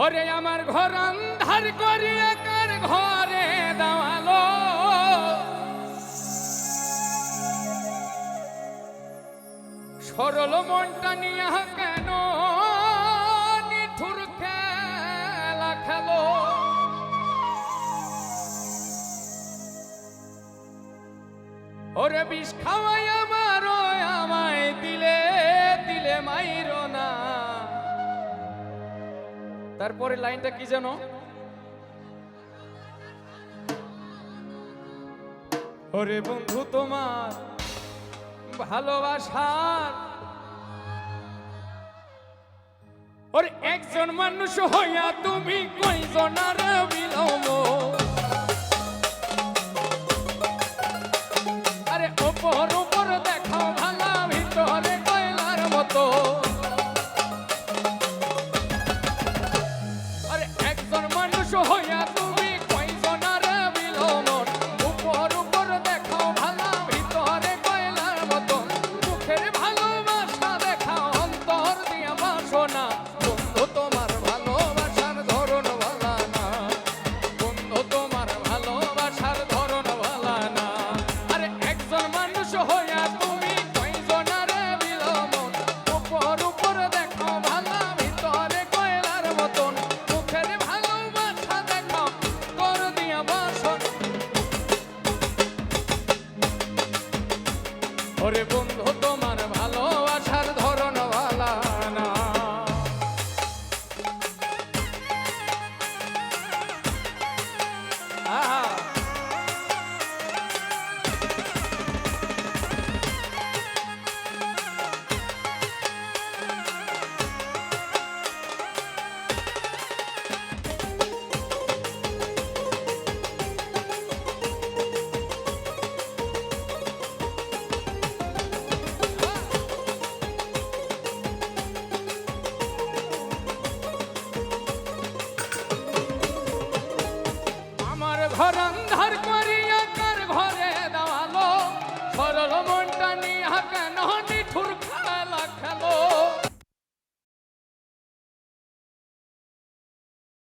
ওরে আমার ঘর আন্ধার করিয়া কার ঘরে দেওয়ালো, সরল মনটা নিয়া কেন নিঠুর খেলা খেলো। ওরে বিষ খাওয়াই আমার আমায় দিলে দিলে মাইরো না। তারপরে লাইনটা কি জানো? ওরে বন্ধু তোমার ভালোবাসার ওরে একজন মানুষ হইয়া তুমি কয়জনার বিলম্ব। আরে উপর উপর দেখাও ভালা ভিতরে কয়লার মতো। আরে একজন মানুষ হইয়া তুমি কয়জনার বিলম্ব। উপর উপর দেখাও ভালা ভিতরে কয়লার মতো। মুখের ভালোবাসা দেখাও অন্তর দিয়া বাসনা। বন্ধু তোমার ভালোবাসার ধরন ভালা না, বন্ধু তোমার ভালোবাসার ধরন ভালা না। আরে একজন মানুষ হইয়া তুমি কয়জনার বিলম্ব। উপর উপর দেখাও ভালা ভিতরে কয়লার মতন। মুখের ভালোবাসা দেখাও কর দিয়া বাসন। ওরে বন্ধু তোমার ভালোবাসার ধরন ভালা না। আহা আমার ঘর আন্ধার করিয়া কার ঘরে দেওয়ালো, সরল মনটা নিয়া কেন নিঠুর